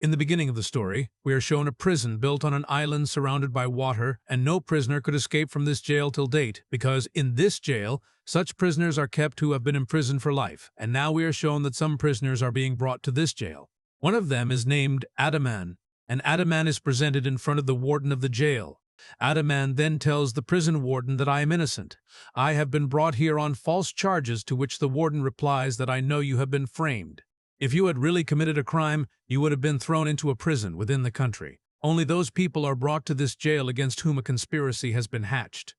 In the beginning of the story, we are shown a prison built on an island surrounded by water, and no prisoner could escape from this jail till date, because in this jail, such prisoners are kept who have been imprisoned for life, and now we are shown that some prisoners are being brought to this jail. One of them is named Adaman, and Adaman is presented in front of the warden of the jail. Adaman then tells the prison warden that I am innocent. I have been brought here on false charges, to which the warden replies that I know you have been framed. If you had really committed a crime, you would have been thrown into a prison within the country. Only those people are brought to this jail against whom a conspiracy has been hatched.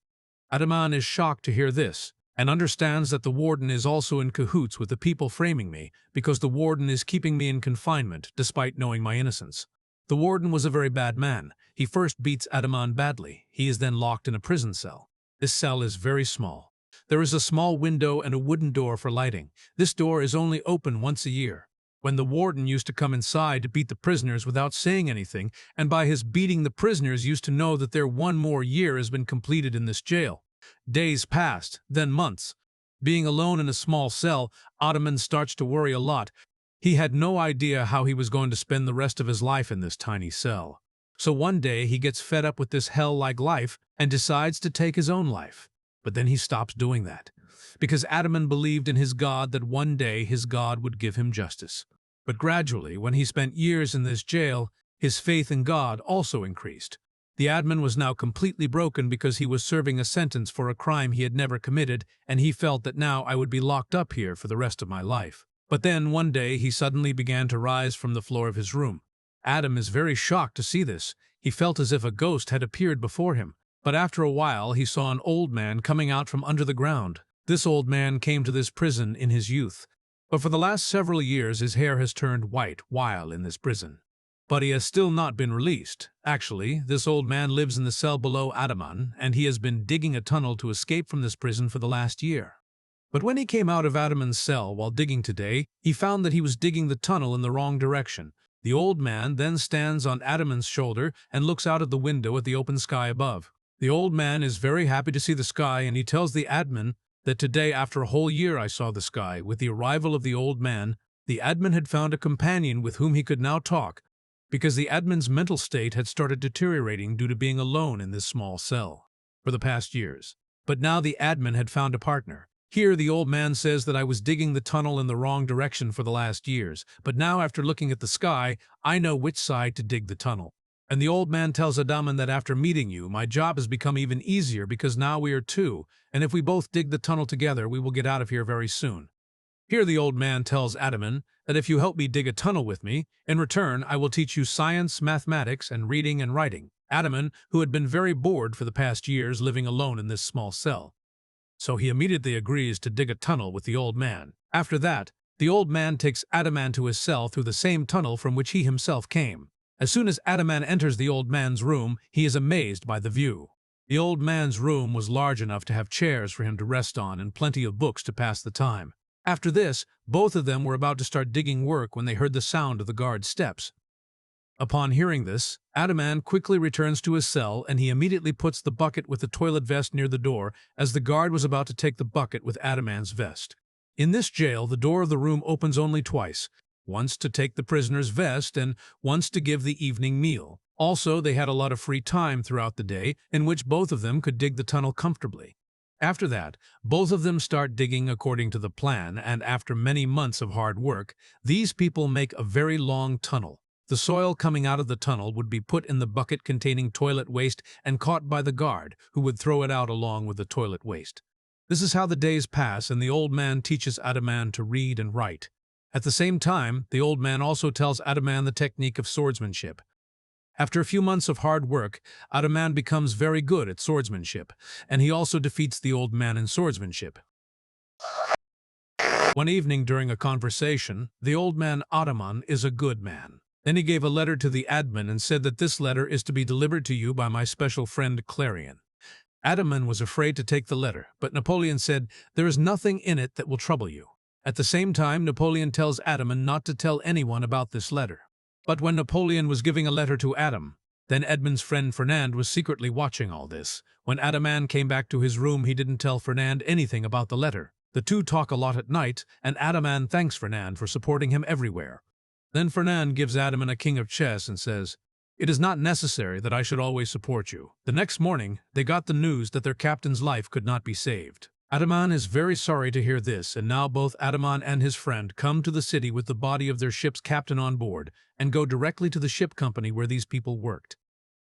Adaman is shocked to hear this, and understands that the warden is also in cahoots with the people framing me, because the warden is keeping me in confinement despite knowing my innocence. The warden was a very bad man. He first beats Adaman badly. He is then locked in a prison cell. This cell is very small. There is a small window and a wooden door for lighting. This door is only open once a year. When the warden used to come inside to beat the prisoners without saying anything, and by his beating the prisoners used to know that their one more year has been completed in this jail. Days passed, then months. Being alone in a small cell, Adaman starts to worry a lot. He had no idea how he was going to spend the rest of his life in this tiny cell. So one day he gets fed up with this hell-like life and decides to take his own life. But then he stops doing that, because Adaman believed in his God that one day his God would give him justice. But gradually, when he spent years in this jail, his faith in God also increased. The Adaman was now completely broken because he was serving a sentence for a crime he had never committed, and he felt that now I would be locked up here for the rest of my life. But then, one day, he suddenly began to rise from the floor of his room. Adam is very shocked to see this. He felt as if a ghost had appeared before him. But after a while, he saw an old man coming out from under the ground. This old man came to this prison in his youth. But for the last several years, his hair has turned white while in this prison. But he has still not been released. Actually, this old man lives in the cell below Adaman, and he has been digging a tunnel to escape from this prison for the last year. But when he came out of Adaman's cell while digging today, he found that he was digging the tunnel in the wrong direction. The old man then stands on Adaman's shoulder and looks out of the window at the open sky above. The old man is very happy to see the sky, and he tells the admin that today, after a whole year, I saw the sky. With the arrival of the old man, the admin had found a companion with whom he could now talk, because the admin's mental state had started deteriorating due to being alone in this small cell for the past years. But now the admin had found a partner. Here the old man says that I was digging the tunnel in the wrong direction for the last years, but now after looking at the sky, I know which side to dig the tunnel. And the old man tells Adaman that after meeting you, my job has become even easier because now we are two, and if we both dig the tunnel together, we will get out of here very soon. Here the old man tells Adaman that if you help me dig a tunnel with me, in return I will teach you science, mathematics, and reading and writing. Adaman, who had been very bored for the past years living alone in this small cell. So he immediately agrees to dig a tunnel with the old man. After that, the old man takes Adaman to his cell through the same tunnel from which he himself came. As soon as Adaman enters the old man's room, he is amazed by the view. The old man's room was large enough to have chairs for him to rest on and plenty of books to pass the time. After this, both of them were about to start digging work when they heard the sound of the guard's steps. Upon hearing this, Adaman quickly returns to his cell, and he immediately puts the bucket with the toilet vest near the door, as the guard was about to take the bucket with Adaman's vest. In this jail, the door of the room opens only twice, once to take the prisoner's vest and once to give the evening meal. Also, they had a lot of free time throughout the day, in which both of them could dig the tunnel comfortably. After that, both of them start digging according to the plan, and after many months of hard work, these people make a very long tunnel. The soil coming out of the tunnel would be put in the bucket containing toilet waste and caught by the guard, who would throw it out along with the toilet waste. This is how the days pass, and the old man teaches Adaman to read and write. At the same time, the old man also tells Adaman the technique of swordsmanship. After a few months of hard work, Adaman becomes very good at swordsmanship, and he also defeats the old man in swordsmanship. One evening during a conversation, the old man Adaman is a good man. Then he gave a letter to the admin and said that this letter is to be delivered to you by my special friend Clarion. Adaman was afraid to take the letter, but Napoleon said, "There is nothing in it that will trouble you." At the same time, Napoleon tells Adaman not to tell anyone about this letter. But when Napoleon was giving a letter to Adam, then Edmund's friend Fernand was secretly watching all this. When Adaman came back to his room, he didn't tell Fernand anything about the letter. The two talk a lot at night, and Adaman thanks Fernand for supporting him everywhere. Then Fernand gives Adaman a king of chess and says, "It is not necessary that I should always support you." The next morning, they got the news that their captain's life could not be saved. Adaman is very sorry to hear this, and now both Adaman and his friend come to the city with the body of their ship's captain on board and go directly to the ship company where these people worked.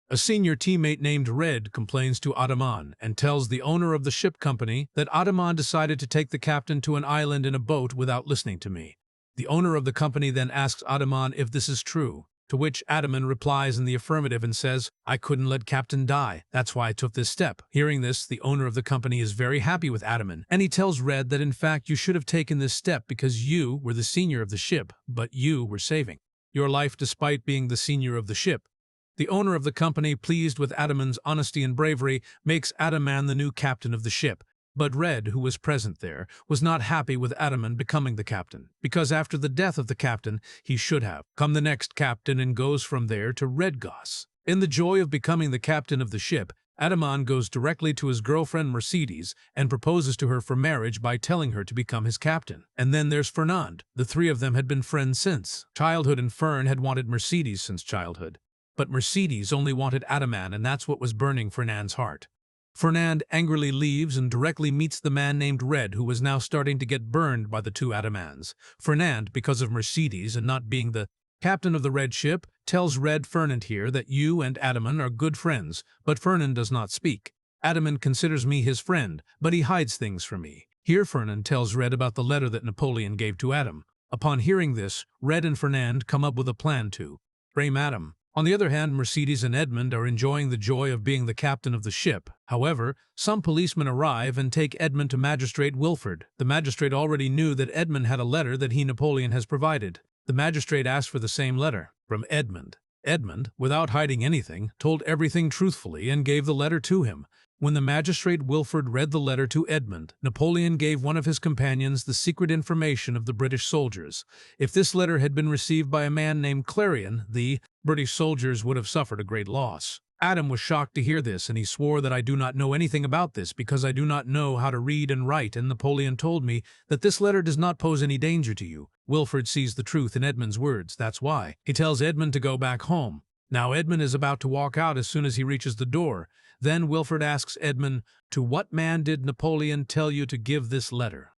A senior teammate named Red complains to Adaman and tells the owner of the ship company that Adaman decided to take the captain to an island in a boat without listening to me. The owner of the company then asks Adaman if this is true, to which Adaman replies in the affirmative and says, "I couldn't let Captain die, that's why I took this step." Hearing this, the owner of the company is very happy with Adaman, and he tells Red that in fact you should have taken this step because you were the senior of the ship, but you were saving your life despite being the senior of the ship. The owner of the company, pleased with Adaman's honesty and bravery, makes Adaman the new captain of the ship. But Red, who was present there, was not happy with Adaman becoming the captain, because after the death of the captain, he should have come the next captain and goes from there to Redgoss. In the joy of becoming the captain of the ship, Adaman goes directly to his girlfriend Mercedes and proposes to her for marriage by telling her to become his captain. And then there's Fernand. The three of them had been friends since childhood, and Fern had wanted Mercedes since childhood. But Mercedes only wanted Adaman, and that's what was burning Fernand's heart. Fernand angrily leaves and directly meets the man named Red, who was now starting to get burned by the two Adamans. Fernand, because of Mercedes and not being the captain of the Red ship, tells Red Fernand here that you and Adaman are good friends, but Fernand does not speak. Adaman considers me his friend, but he hides things from me. Here Fernand tells Red about the letter that Napoleon gave to Adam. Upon hearing this, Red and Fernand come up with a plan to frame Adam. On the other hand, Mercedes and Edmund are enjoying the joy of being the captain of the ship. However, some policemen arrive and take Edmund to Magistrate Wilford. The magistrate already knew that Edmund had a letter that he, Napoleon, has provided. The magistrate asked for the same letter from Edmund. Edmund, without hiding anything, told everything truthfully and gave the letter to him. When the magistrate Wilford read the letter to Edmund, Napoleon gave one of his companions the secret information of the British soldiers. If this letter had been received by a man named Clarion, the British soldiers would have suffered a great loss. Adam was shocked to hear this, and he swore that I do not know anything about this because I do not know how to read and write, and Napoleon told me that this letter does not pose any danger to you. Wilford sees the truth in Edmund's words, that's why. He tells Edmund to go back home. Now Edmund is about to walk out as soon as he reaches the door. Then Wilford asks Edmund, "To what man did Napoleon tell you to give this letter?"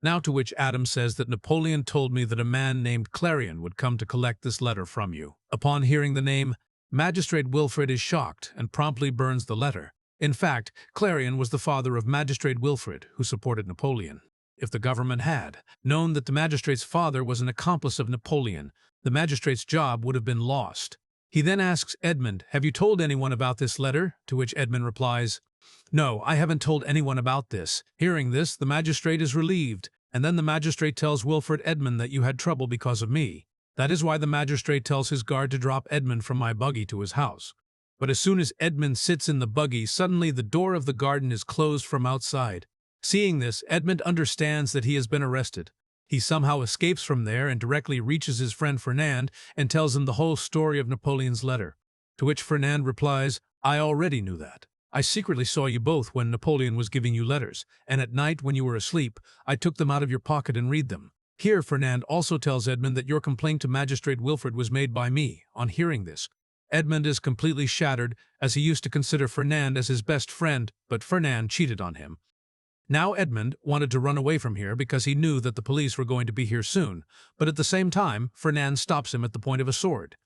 Now to which Adam says that Napoleon told me that a man named Clarion would come to collect this letter from you. Upon hearing the name, Magistrate Wilfrid is shocked and promptly burns the letter. In fact, Clarion was the father of Magistrate Wilfrid, who supported Napoleon. If the government had known that the magistrate's father was an accomplice of Napoleon, the magistrate's job would have been lost. He then asks Edmund, "Have you told anyone about this letter?" To which Edmund replies, "No, I haven't told anyone about this." Hearing this, the magistrate is relieved, and then the magistrate tells Wilfred Edmund that you had trouble because of me. That is why the magistrate tells his guard to drop Edmund from my buggy to his house. But as soon as Edmund sits in the buggy, suddenly the door of the garden is closed from outside. Seeing this, Edmund understands that he has been arrested. He somehow escapes from there and directly reaches his friend Fernand and tells him the whole story of Napoleon's letter. To which Fernand replies, "I already knew that. I secretly saw you both when Napoleon was giving you letters, and at night when you were asleep, I took them out of your pocket and read them." Here Fernand also tells Edmund that your complaint to Magistrate Wilfred was made by me. On hearing this, Edmund is completely shattered, as he used to consider Fernand as his best friend, but Fernand cheated on him. Now Edmund wanted to run away from here because he knew that the police were going to be here soon, but at the same time, Fernand stops him at the point of a sword.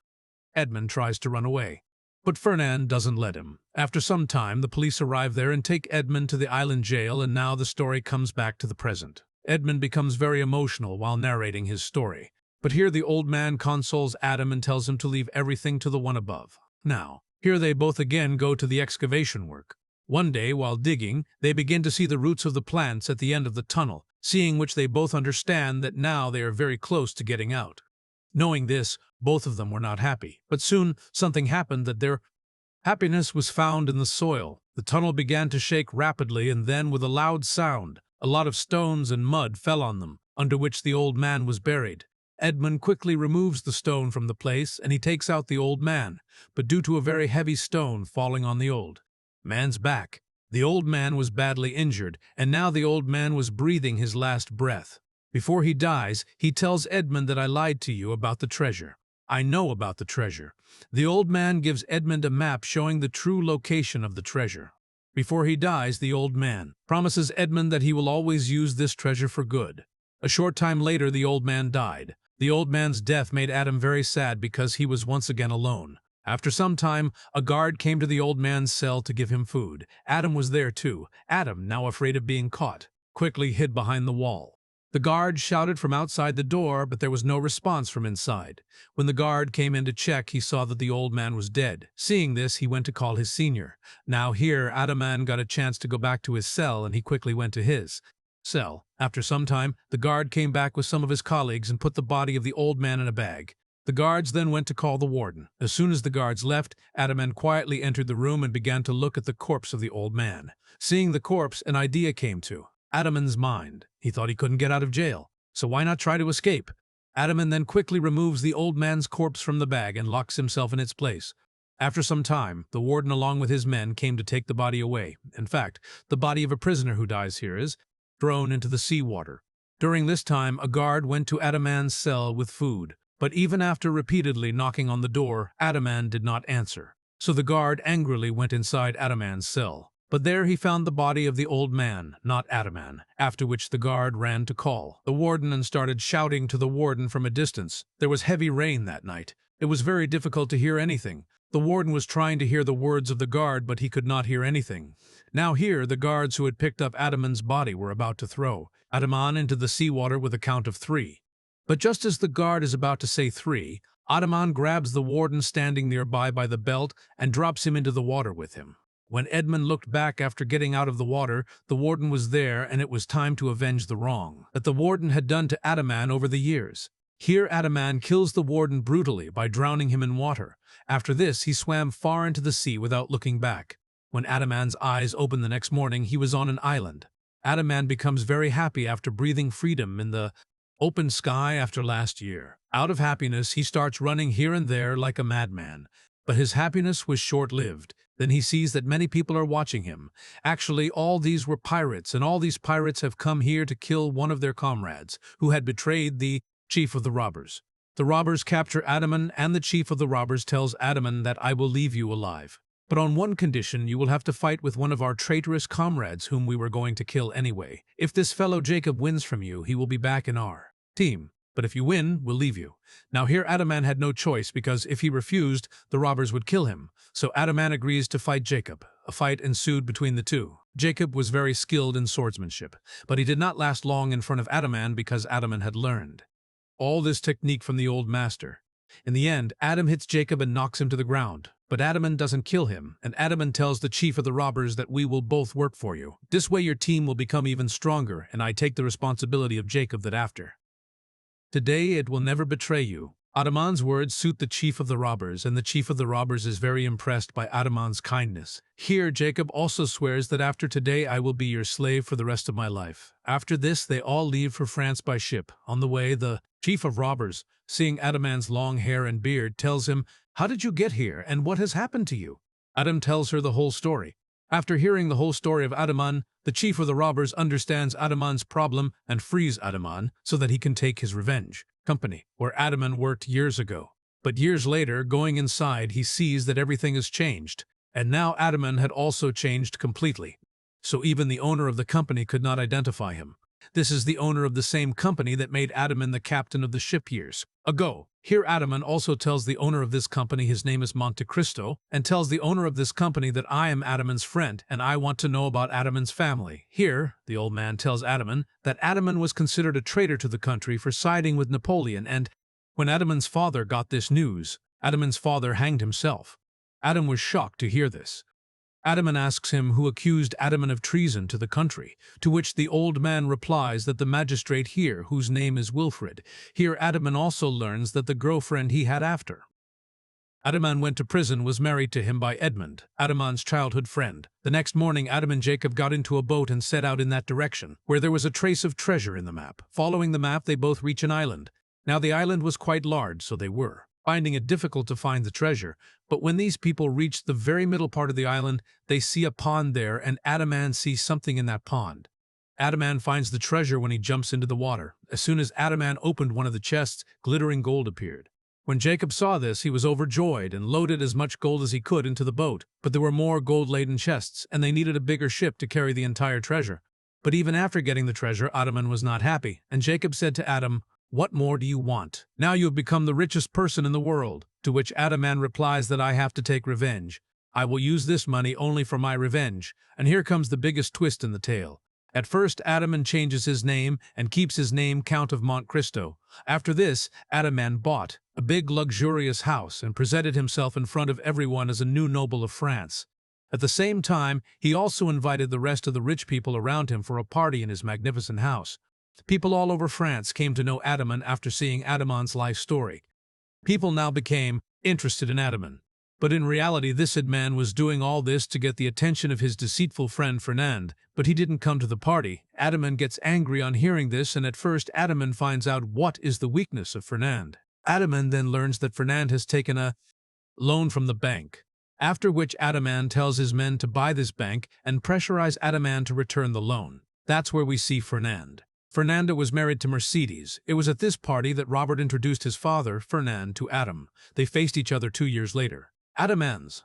Edmund tries to run away, but Fernand doesn't let him. After some time, the police arrive there and take Edmund to the island jail, and now the story comes back to the present. Edmund becomes very emotional while narrating his story, but here the old man consoles Adam and tells him to leave everything to the one above. Now, here they both again go to the excavation work. One day, while digging, they begin to see the roots of the plants at the end of the tunnel, seeing which they both understand that now they are very close to getting out. Knowing this, both of them were not happy, but soon something happened that their happiness was found in the soil. The tunnel began to shake rapidly, and then, with a loud sound, a lot of stones and mud fell on them, under which the old man was buried. Edmund quickly removes the stone from the place, and he takes out the old man, but due to a very heavy stone falling on the old man's back, the old man was badly injured, and now the old man was breathing his last breath. Before he dies, he tells Edmund that I lied to you about the treasure. I know about the treasure. The old man gives Edmund a map showing the true location of the treasure. Before he dies, the old man promises Edmund that he will always use this treasure for good. A short time later, the old man died. The old man's death made Adam very sad because he was once again alone. After some time, a guard came to the old man's cell to give him food. Adam was there too. Adam, now afraid of being caught, quickly hid behind the wall. The guard shouted from outside the door, but there was no response from inside. When the guard came in to check, he saw that the old man was dead. Seeing this, he went to call his senior. Now here, Adaman got a chance to go back to his cell, and he quickly went to his cell. After some time, the guard came back with some of his colleagues and put the body of the old man in a bag. The guards then went to call the warden. As soon as the guards left, Adaman quietly entered the room and began to look at the corpse of the old man. Seeing the corpse, an idea came to Adaman's mind. He thought he couldn't get out of jail, so why not try to escape? Adaman then quickly removes the old man's corpse from the bag and locks himself in its place. After some time, the warden along with his men came to take the body away. In fact, the body of a prisoner who dies here is thrown into the seawater. During this time, a guard went to Adaman's cell with food. But even after repeatedly knocking on the door, Adaman did not answer. So the guard angrily went inside Adaman's cell. But there he found the body of the old man, not Adaman, after which the guard ran to call the warden and started shouting to the warden from a distance. There was heavy rain that night. It was very difficult to hear anything. The warden was trying to hear the words of the guard, but he could not hear anything. Now here, the guards who had picked up Adaman's body were about to throw Adaman into the seawater with a count of 3. But just as the guard is about to say 3, Adaman grabs the warden standing nearby by the belt and drops him into the water with him. When Edmund looked back after getting out of the water, the warden was there, and it was time to avenge the wrong that the warden had done to Adaman over the years. Here Adaman kills the warden brutally by drowning him in water. After this, he swam far into the sea without looking back. When Adaman's eyes opened the next morning, he was on an island. Adaman becomes very happy after breathing freedom in the open sky after last year. Out of happiness, he starts running here and there like a madman. But his happiness was short-lived. Then he sees that many people are watching him. Actually, all these were pirates, and all these pirates have come here to kill one of their comrades, who had betrayed the chief of the robbers. The robbers capture Adaman, and the chief of the robbers tells Adaman that I will leave you alive. But on one condition, you will have to fight with one of our traitorous comrades whom we were going to kill anyway. If this fellow Jacob wins from you, he will be back in our team. But if you win, we'll leave you. Now here Adaman had no choice, because if he refused, the robbers would kill him. So Adaman agrees to fight Jacob. A fight ensued between the two. Jacob was very skilled in swordsmanship, but he did not last long in front of Adaman because Adaman had learned all this technique from the old master. In the end, Adam hits Jacob and knocks him to the ground. But Adaman doesn't kill him, and Adaman tells the chief of the robbers that we will both work for you. This way your team will become even stronger, and I take the responsibility of Jacob that after today it will never betray you. Adaman's words suit the chief of the robbers, and the chief of the robbers is very impressed by Adaman's kindness. Here Jacob also swears that after today I will be your slave for the rest of my life. After this they all leave for France by ship. On the way, the chief of robbers, seeing Adaman's long hair and beard, tells him, "How did you get here, and what has happened to you?" Adam tells her the whole story. After hearing the whole story of Adaman, the chief of the robbers understands Adaman's problem and frees Adaman so that he can take his revenge company, where Adaman worked years ago. But years later, going inside, he sees that everything has changed, and now Adaman had also changed completely. So even the owner of the company could not identify him. This is the owner of the same company that made Adaman the captain of the ship years ago. Here Adaman also tells the owner of this company his name is Monte Cristo, and tells the owner of this company that I am Adaman's friend, and I want to know about Adaman's family. Here, the old man tells Adaman that Adaman was considered a traitor to the country for siding with Napoleon, and when Adaman's father got this news, Adaman's father hanged himself. Adam was shocked to hear this. Adaman asks him who accused Adaman of treason to the country, to which the old man replies that the magistrate here, whose name is Wilfred. Here Adaman also learns that the girlfriend he had after Adaman went to prison was married to him by Edmund, Adaman's childhood friend. The next morning Adam and Jacob got into a boat and set out in that direction, where there was a trace of treasure in the map. Following the map, they both reach an island. Now the island was quite large, so they were finding it difficult to find the treasure. But when these people reach the very middle part of the island, they see a pond there, and Adaman sees something in that pond. Adaman finds the treasure when he jumps into the water. As soon as Adaman opened one of the chests, glittering gold appeared. When Jacob saw this, he was overjoyed and loaded as much gold as he could into the boat. But there were more gold-laden chests, and they needed a bigger ship to carry the entire treasure. But even after getting the treasure, Adaman was not happy, and Jacob said to Adam, "What more do you want? Now you have become the richest person in the world." To which Adaman replies that I have to take revenge. I will use this money only for my revenge. And here comes the biggest twist in the tale. At first, Adaman changes his name and keeps his name Count of Monte Cristo. After this, Adaman bought a big luxurious house and presented himself in front of everyone as a new noble of France. At the same time, he also invited the rest of the rich people around him for a party in his magnificent house. People all over France came to know Adaman after seeing Adaman's life story. People now became interested in Adaman. But in reality, this man was doing all this to get the attention of his deceitful friend Fernand, but he didn't come to the party. Adaman gets angry on hearing this, and at first Adaman finds out what is the weakness of Fernand. Adaman then learns that Fernand has taken a loan from the bank, after which Adaman tells his men to buy this bank and pressurize Adaman to return the loan. That's where we see Fernand. Fernando was married to Mercedes. It was at this party that Robert introduced his father, Fernand, to Adam. They faced each other 2 years later. Adaman's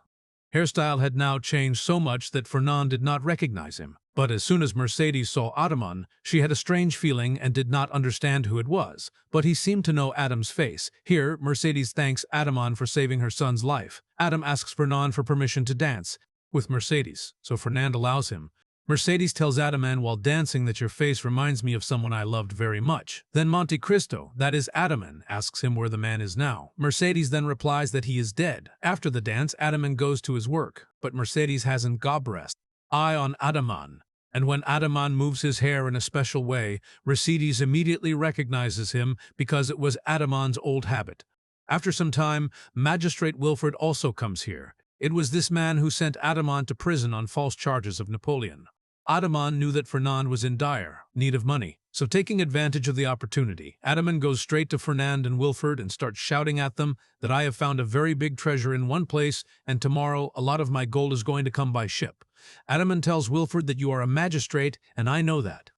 hairstyle had now changed so much that Fernand did not recognize him. But as soon as Mercedes saw Adaman, she had a strange feeling and did not understand who it was. But he seemed to know Adam's face. Here, Mercedes thanks Adaman for saving her son's life. Adam asks Fernand for permission to dance with Mercedes, so Fernand allows him. Mercedes tells Adaman while dancing that your face reminds me of someone I loved very much. Then Monte Cristo, that is Adaman, asks him where the man is now. Mercedes then replies that he is dead. After the dance, Adaman goes to his work, but Mercedes hasn't Gobrast eye on Adaman. And when Adaman moves his hair in a special way, Mercedes immediately recognizes him because it was Adaman's old habit. After some time, Magistrate Wilford also comes here. It was this man who sent Adaman to prison on false charges of Napoleon. Adaman knew that Fernand was in dire need of money, so taking advantage of the opportunity, Adaman goes straight to Fernand and Wilford and starts shouting at them that I have found a very big treasure in one place, and tomorrow a lot of my gold is going to come by ship. Adaman tells Wilford that you are a magistrate, and I know that.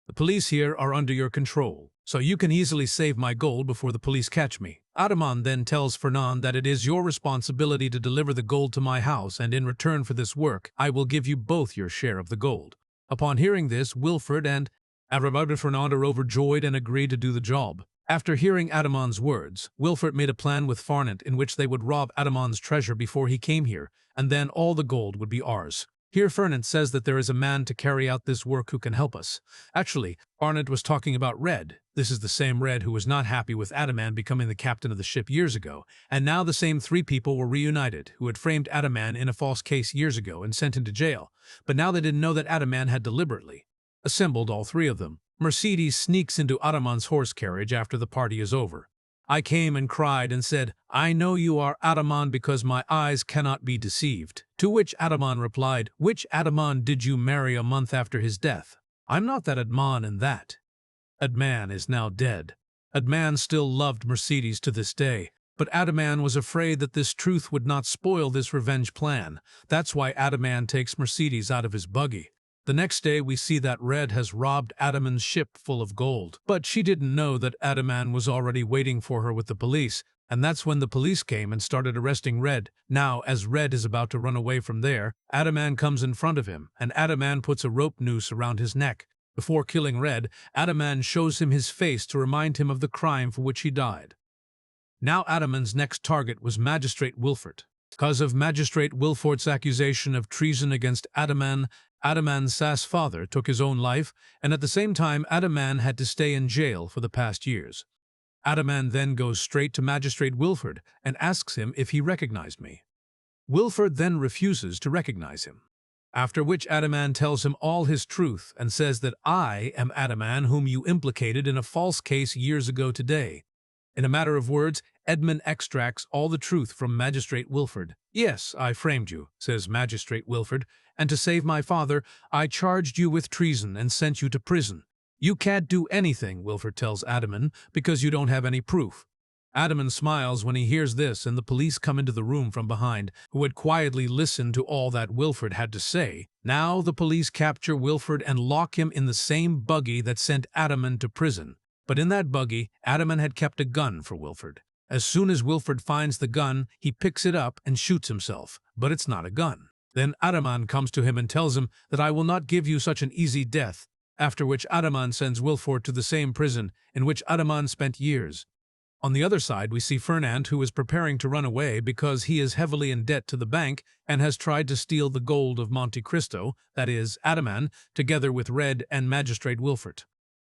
The police here are under your control, so you can easily save my gold before the police catch me. Adaman then tells Fernand that it is your responsibility to deliver the gold to my house, and in return for this work, I will give you both your share of the gold. Upon hearing this, Wilford and Fernand are overjoyed and agree to do the job. After hearing Adaman's words, Wilford made a plan with Fernand in which they would rob Adaman's treasure before he came here, and then all the gold would be ours. Here Fernand says that there is a man to carry out this work who can help us. Actually, Fernand was talking about Red. This is the same Red who was not happy with Adaman becoming the captain of the ship years ago, and now the same 3 people were reunited who had framed Adaman in a false case years ago and sent him to jail. But now they didn't know that Adaman had deliberately assembled all 3 of them. Mercedes sneaks into Adaman's horse carriage after the party is over. I came and cried and said, I know you are Adaman because my eyes cannot be deceived. To which Adaman replied, which Adaman did you marry a month after his death? I'm not that Adaman and that. Adaman is now dead. Adaman still loved Mercedes to this day, but Adaman was afraid that this truth would not spoil this revenge plan. That's why Adaman takes Mercedes out of his buggy. The next day we see that Red has robbed Adaman's ship full of gold. But she didn't know that Adaman was already waiting for her with the police, and that's when the police came and started arresting Red. Now, as Red is about to run away from there, Adaman comes in front of him, and Adaman puts a rope noose around his neck. Before killing Red, Adaman shows him his face to remind him of the crime for which he died. Now Adaman's next target was Magistrate Wilford. Because of Magistrate Wilford's accusation of treason against Adaman, Adaman's father took his own life, and at the same time Adaman had to stay in jail for the past years. Adaman then goes straight to Magistrate Wilford and asks him if he recognized me. Wilford then refuses to recognize him. After which Adaman tells him all his truth and says that I am Adaman whom you implicated in a false case years ago today. In a matter of words, Edmund extracts all the truth from Magistrate Wilford. Yes, I framed you, says Magistrate Wilford, and to save my father, I charged you with treason and sent you to prison. You can't do anything, Wilford tells Adaman, because you don't have any proof. Adaman smiles when he hears this, and the police come into the room from behind, who had quietly listened to all that Wilfred had to say. Now the police capture Wilfred and lock him in the same buggy that sent Adaman to prison. But in that buggy, Adaman had kept a gun for Wilfred. As soon as Wilfred finds the gun, he picks it up and shoots himself, but it's not a gun. Then Adaman comes to him and tells him that I will not give you such an easy death, after which Adaman sends Wilfred to the same prison in which Adaman spent years. On the other side, we see Fernand, who is preparing to run away because he is heavily in debt to the bank and has tried to steal the gold of Monte Cristo, that is, Adaman, together with Red and Magistrate Wilfred.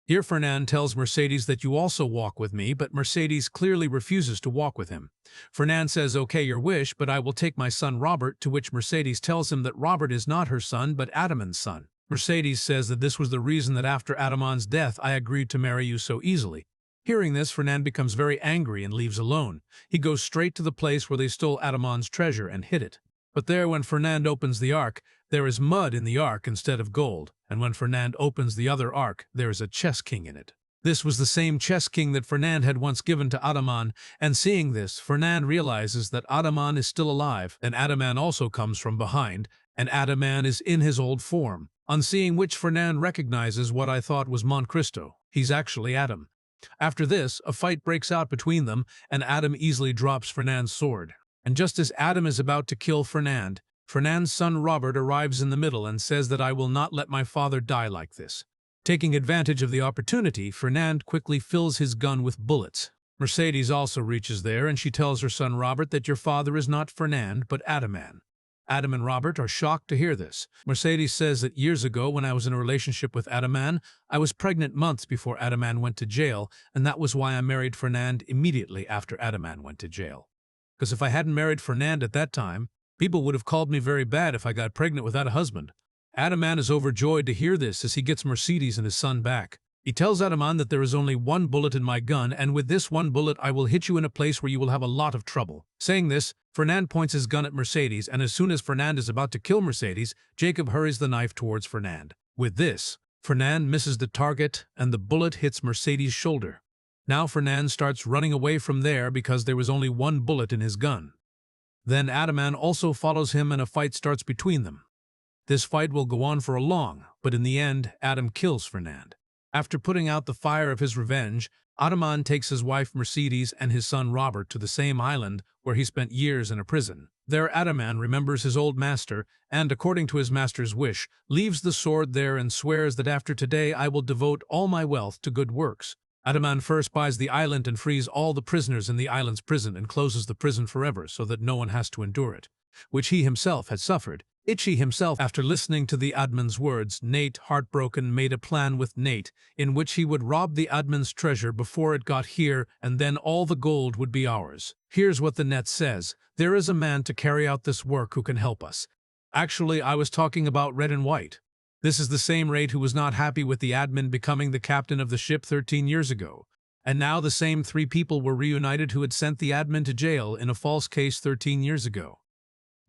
Here Fernand tells Mercedes that you also walk with me, but Mercedes clearly refuses to walk with him. Fernand says, okay, your wish, but I will take my son Robert, to which Mercedes tells him that Robert is not her son, but Adaman's son. Mercedes says that this was the reason that after Adaman's death I agreed to marry you so easily. Hearing this, Fernand becomes very angry and leaves alone. He goes straight to the place where they stole Adaman's treasure and hid it. But there, when Fernand opens the ark, there is mud in the ark instead of gold, and when Fernand opens the other ark, there is a chess king in it. This was the same chess king that Fernand had once given to Adaman, and seeing this, Fernand realizes that Adaman is still alive, and Adaman also comes from behind, and Adaman is in his old form. On seeing which, Fernand recognizes what I thought was Monte Cristo. He's actually Adam. After this, a fight breaks out between them, and Adam easily drops Fernand's sword. And just as Adam is about to kill Fernand, Fernand's son Robert arrives in the middle and says that I will not let my father die like this. Taking advantage of the opportunity, Fernand quickly fills his gun with bullets. Mercedes also reaches there, and she tells her son Robert that your father is not Fernand, but Adaman. Adam and Robert are shocked to hear this. Mercedes says that years ago, when I was in a relationship with Adaman, I was pregnant months before Adaman went to jail, and that was why I married Fernand immediately after Adaman went to jail. Because if I hadn't married Fernand at that time, people would have called me very bad if I got pregnant without a husband. Adaman is overjoyed to hear this as he gets Mercedes and his son back. He tells Adaman that there is only one bullet in my gun, and with this one bullet I will hit you in a place where you will have a lot of trouble. Saying this, Fernand points his gun at Mercedes, and as soon as Fernand is about to kill Mercedes, Jacob hurries the knife towards Fernand. With this, Fernand misses the target, and the bullet hits Mercedes' shoulder. Now Fernand starts running away from there because there was only one bullet in his gun. Then Adaman also follows him, and a fight starts between them. This fight will go on for a long, but in the end, Adam kills Fernand. After putting out the fire of his revenge, Adaman takes his wife Mercedes and his son Robert to the same island where he spent years in a prison. There Adaman remembers his old master and, according to his master's wish, leaves the sword there and swears that after today I will devote all my wealth to good works. Adaman first buys the island and frees all the prisoners in the island's prison and closes the prison forever so that no one has to endure it, which he himself had suffered. Itchy himself, after listening to the admin's words, Nate, heartbroken, made a plan with Nate in which he would rob the admin's treasure before it got here, and then all the gold would be ours. Here's what the net says. There is a man to carry out this work who can help us. Actually, I was talking about Red and White. This is the same Red who was not happy with the admin becoming the captain of the ship 13 years ago. And now the same three people were reunited who had sent the admin to jail in a false case 13 years ago.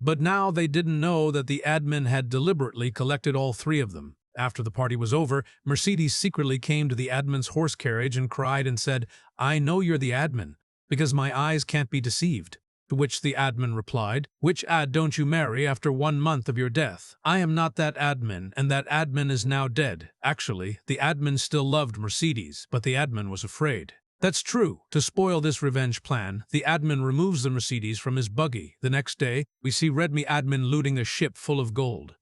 But now they didn't know that the admin had deliberately collected all three of them. After the party was over, Mercedes secretly came to the admin's horse carriage and cried and said, I know you're the admin, because my eyes can't be deceived. To which the admin replied, which ad don't you marry after 1 month of your death? I am not that admin, and that admin is now dead. Actually, the admin still loved Mercedes, but the admin was afraid. That's true. To spoil this revenge plan, the admin removes the Mercedes from his buggy. The next day, we see Redmi admin looting a ship full of gold.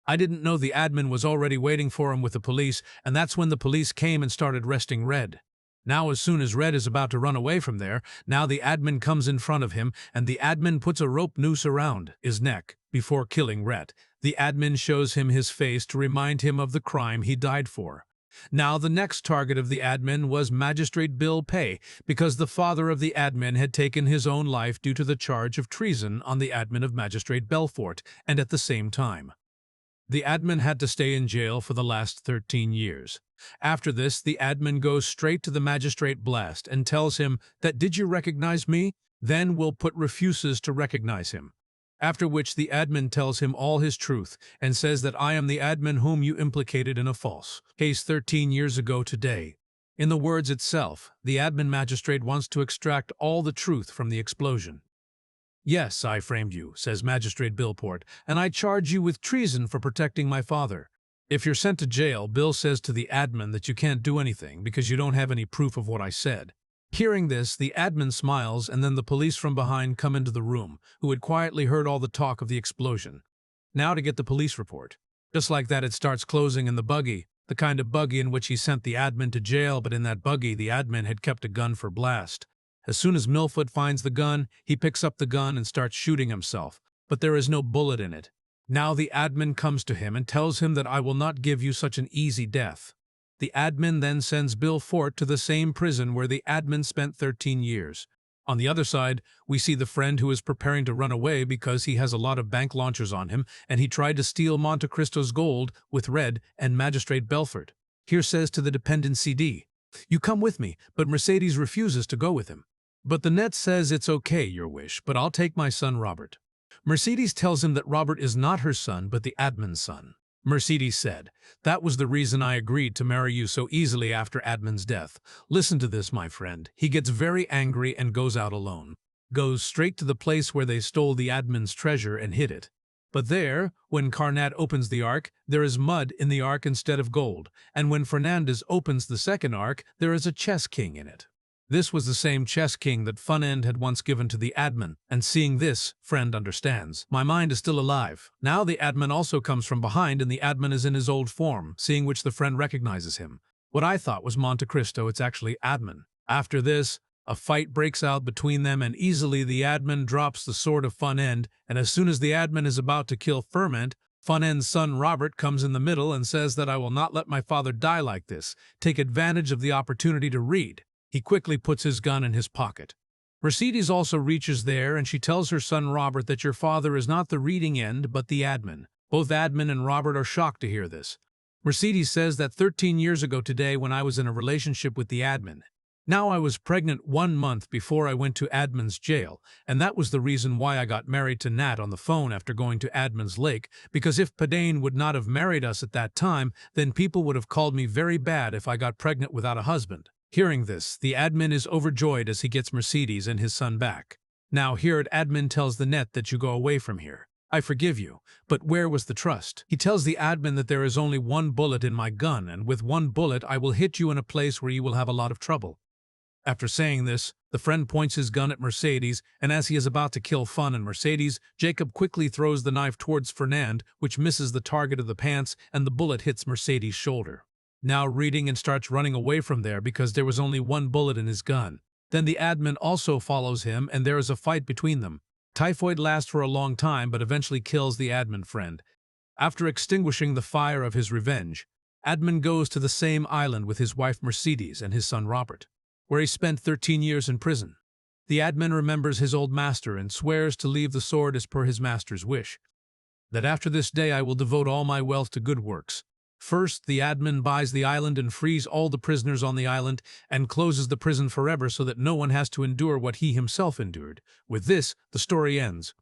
I didn't know the admin was already waiting for him with the police, and that's when the police came and started arresting Red. Now as soon as Red is about to run away from there, now the admin comes in front of him, and the admin puts a rope noose around his neck before killing Red. The admin shows him his face to remind him of the crime he died for. Now the next target of the admin was Magistrate Bill Pay, because the father of the admin had taken his own life due to the charge of treason on the admin of Magistrate Belfort, and at the same time, the admin had to stay in jail for the last 13 years. After this, the admin goes straight to the Magistrate Blast and tells him that, did you recognize me? Then Will Put refuses to recognize him. After which the admin tells him all his truth and says that I am the admin whom you implicated in a false case 13 years ago today. In the words itself, the admin magistrate wants to extract all the truth from the explosion. "Yes, I framed you," says Magistrate Billport, "and I charge you with treason for protecting my father. If you're sent to jail, Bill says to the admin that you can't do anything because you don't have any proof of what I said." Hearing this, the admin smiles, and then the police from behind come into the room, who had quietly heard all the talk of the explosion. Now to get the police report. Just like that, it starts closing in the buggy, the kind of buggy in which he sent the admin to jail, but in that buggy, the admin had kept a gun for blast. As soon as Milfoot finds the gun, he picks up the gun and starts shooting himself, but there is no bullet in it. Now the admin comes to him and tells him that I will not give you such an easy death. The admin then sends Bill Fort to the same prison where the admin spent 13 years. On the other side, we see the friend who is preparing to run away because he has a lot of bank launchers on him and he tried to steal Monte Cristo's gold with Red and Magistrate Belfort. Here says to the dependent CD, "You come with me," but Mercedes refuses to go with him. But the net says, "It's okay, your wish, but I'll take my son Robert." Mercedes tells him that Robert is not her son, but the admin's son. Mercedes said, "That was the reason I agreed to marry you so easily after admin's death. Listen to this, my friend." He gets very angry and goes out alone. Goes straight to the place where they stole the admin's treasure and hid it. But there, when Carnat opens the ark, there is mud in the ark instead of gold, and when Fernandez opens the second ark, there is a chess king in it. This was the same chess king that Funend had once given to the admin, and seeing this, Friend understands. My mind is still alive. Now the admin also comes from behind, and the admin is in his old form, seeing which the friend recognizes him. What I thought was Monte Cristo, it's actually admin. After this, a fight breaks out between them, and easily the admin drops the sword of Funend, and as soon as the admin is about to kill Ferment, Funend's son Robert comes in the middle and says that I will not let my father die like this. Take advantage of the opportunity to read. He quickly puts his gun in his pocket. Mercedes also reaches there, and she tells her son Robert that your father is not the reading end, but the admin. Both admin and Robert are shocked to hear this. Mercedes says that 13 years ago today when I was in a relationship with the admin. Now I was pregnant 1 month before I went to admin's jail, and that was the reason why I got married to Nat on the phone after going to admin's lake, because if Padane would not have married us at that time, then people would have called me very bad if I got pregnant without a husband. Hearing this, the admin is overjoyed as he gets Mercedes and his son back. Now here admin tells the net that you go away from here. I forgive you, but where was the trust? He tells the admin that there is only 1 bullet in my gun, and with 1 bullet I will hit you in a place where you will have a lot of trouble. After saying this, the friend points his gun at Mercedes, and as he is about to kill Fun and Mercedes, Jacob quickly throws the knife towards Fernand, which misses the target of the pants, and the bullet hits Mercedes' shoulder. Now reading and starts running away from there because there was only 1 bullet in his gun. Then the admin also follows him, and there is a fight between them. Typhoid lasts for a long time but eventually kills the admin friend. After extinguishing the fire of his revenge, admin goes to the same island with his wife Mercedes and his son Robert, where he spent 13 years in prison. The admin remembers his old master and swears to leave the sword as per his master's wish, that after this day I will devote all my wealth to good works. First, the admin buys the island and frees all the prisoners on the island and closes the prison forever so that no one has to endure what he himself endured. With this, the story ends.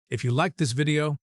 If you liked this video,